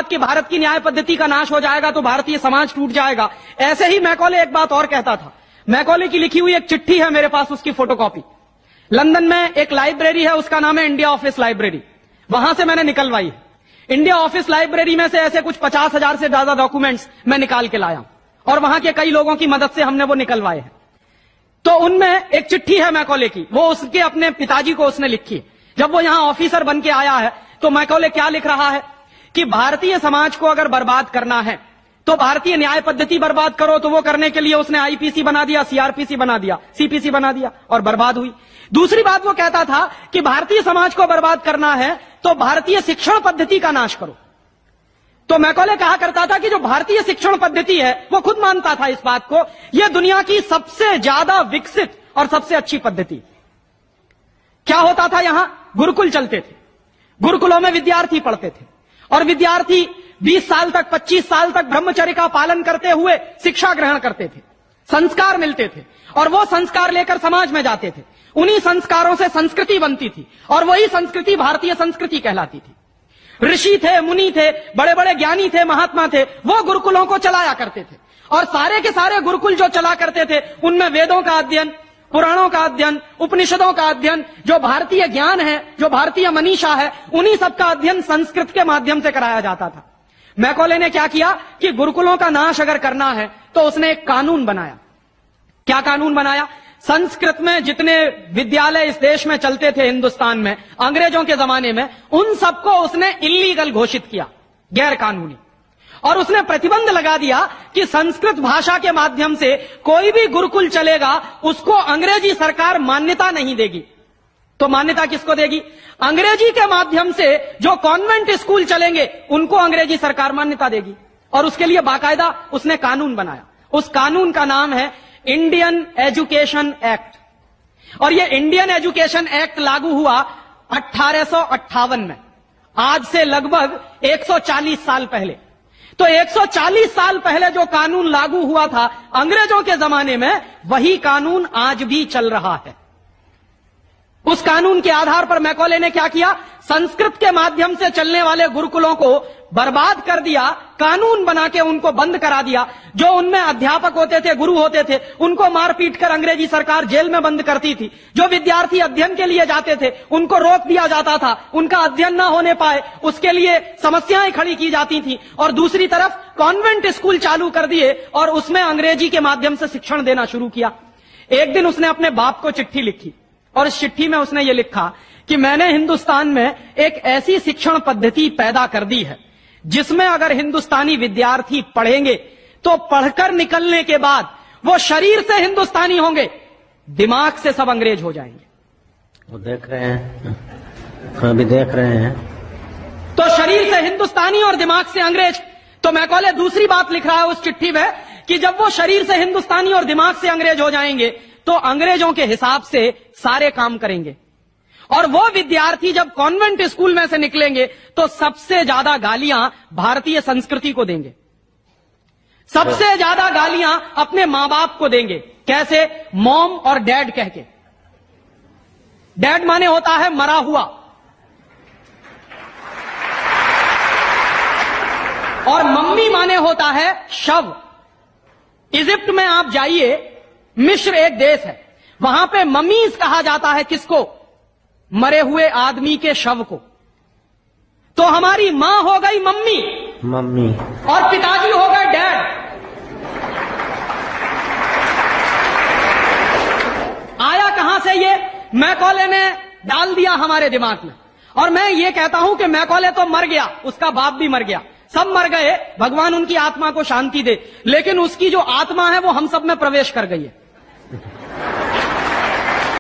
कि भारत की न्याय पद्धति का नाश हो जाएगा तो भारतीय समाज टूट जाएगा, ऐसे ही मैकॉले एक बात और कहता था। मैकॉले की लिखी हुई एक चिट्ठी है मेरे पास, उसकी फोटोकॉपी। लंदन में एक लाइब्रेरी है, उसका नाम है इंडिया ऑफिस लाइब्रेरी, वहां से मैंने निकलवाई है। इंडिया ऑफिस लाइब्रेरी में से ऐसे कुछ 50,000 से ज्यादा डॉक्यूमेंट्स मैं निकाल के लाया और वहां के कई लोगों की मदद से हमने वो निकलवाए हैं। तो उनमें एक चिट्ठी है मैकॉले की, वो उसके अपने पिताजी को उसने लिखी है। जब वो यहां ऑफिसर बन के आया है तो मैकॉले क्या लिख रहा है कि भारतीय समाज को अगर बर्बाद करना है तो भारतीय न्याय पद्धति बर्बाद करो। तो वो करने के लिए उसने आईपीसी बना दिया, सीआरपीसी बना दिया, सीपीसी बना दिया और बर्बाद हुई। दूसरी बात वो कहता था कि भारतीय समाज को बर्बाद करना है तो भारतीय शिक्षण पद्धति का नाश करो। तो मैकॉले कहा करता था कि जो भारतीय शिक्षण पद्धति है, वो खुद मानता था इस बात को, यह दुनिया की सबसे ज्यादा विकसित और सबसे अच्छी पद्धति। क्या होता था, यहां गुरुकुल चलते थे, गुरुकुलों में विद्यार्थी पढ़ते थे और विद्यार्थी 20 साल तक 25 साल तक ब्रह्मचर्य का पालन करते हुए शिक्षा ग्रहण करते थे, संस्कार मिलते थे और वो संस्कार लेकर समाज में जाते थे। उन्हीं संस्कारों से संस्कृति बनती थी और वही संस्कृति भारतीय संस्कृति कहलाती थी। ऋषि थे, मुनि थे, बड़े बड़े ज्ञानी थे, महात्मा थे, वो गुरुकुलों को चलाया करते थे और सारे के सारे गुरुकुल जो चला करते थे उनमें वेदों का अध्ययन, पुराणों का अध्ययन, उपनिषदों का अध्ययन, जो भारतीय ज्ञान है, जो भारतीय मनीषा है, उन्हीं सबका अध्ययन संस्कृत के माध्यम से कराया जाता था। मैकॉले ने क्या किया कि गुरुकुलों का नाश अगर करना है तो उसने एक कानून बनाया। क्या कानून बनाया? संस्कृत में जितने विद्यालय इस देश में चलते थे हिंदुस्तान में अंग्रेजों के जमाने में, उन सबको उसने इल्लीगल घोषित किया, गैर कानूनी। और उसने प्रतिबंध लगा दिया कि संस्कृत भाषा के माध्यम से कोई भी गुरुकुल चलेगा उसको अंग्रेजी सरकार मान्यता नहीं देगी। तो मान्यता किसको देगी? अंग्रेजी के माध्यम से जो कॉन्वेंट स्कूल चलेंगे उनको अंग्रेजी सरकार मान्यता देगी। और उसके लिए बाकायदा उसने कानून बनाया। उस कानून का नाम है इंडियन एजुकेशन एक्ट। और यह इंडियन एजुकेशन एक्ट लागू हुआ 1858 में, आज से लगभग 140 साल पहले। तो 140 साल पहले जो कानून लागू हुआ था अंग्रेजों के जमाने में, वही कानून आज भी चल रहा है। उस कानून के आधार पर मैकॉले ने क्या किया? संस्कृत के माध्यम से चलने वाले गुरुकुलों को बर्बाद कर दिया, कानून बना के उनको बंद करा दिया। जो उनमें अध्यापक होते थे, गुरु होते थे, उनको मार पीट कर अंग्रेजी सरकार जेल में बंद करती थी। जो विद्यार्थी अध्ययन के लिए जाते थे उनको रोक दिया जाता था, उनका अध्ययन ना होने पाए उसके लिए समस्याएं खड़ी की जाती थी। और दूसरी तरफ कॉन्वेंट स्कूल चालू कर दिए और उसमें अंग्रेजी के माध्यम से शिक्षण देना शुरू किया। एक दिन उसने अपने बाप को चिट्ठी लिखी और इस चिट्ठी में उसने ये लिखा कि मैंने हिंदुस्तान में एक ऐसी शिक्षण पद्धति पैदा कर दी है जिसमें अगर हिंदुस्तानी विद्यार्थी पढ़ेंगे तो पढ़कर निकलने के बाद वो शरीर से हिंदुस्तानी होंगे, दिमाग से सब अंग्रेज हो जाएंगे। वो देख रहे हैं, अभी देख रहे हैं। तो शरीर से हिंदुस्तानी और दिमाग से अंग्रेज। तो मैकॉले दूसरी बात लिख रहा है उस चिट्ठी में कि जब वो शरीर से हिंदुस्तानी और दिमाग से अंग्रेज हो जाएंगे तो अंग्रेजों के हिसाब से सारे काम करेंगे। और वो विद्यार्थी जब कॉन्वेंट स्कूल में से निकलेंगे तो सबसे ज्यादा गालियां भारतीय संस्कृति को देंगे, सबसे ज्यादा गालियां अपने मां बाप को देंगे। कैसे? मॉम और डैड कह के। डैड माने होता है मरा हुआ, और मम्मी माने होता है शव। इजिप्ट में आप जाइए, मिस्र एक देश है, वहां पे ममीज कहा जाता है किसको? मरे हुए आदमी के शव को। तो हमारी मां हो गई मम्मी, मम्मी, और पिताजी हो गए डैड। आया कहां से ये? मैकॉले ने डाल दिया हमारे दिमाग में। और मैं ये कहता हूं कि मैकॉले तो मर गया, उसका बाप भी मर गया, सब मर गए, भगवान उनकी आत्मा को शांति दे, लेकिन उसकी जो आत्मा है वो हम सब में प्रवेश कर गई है।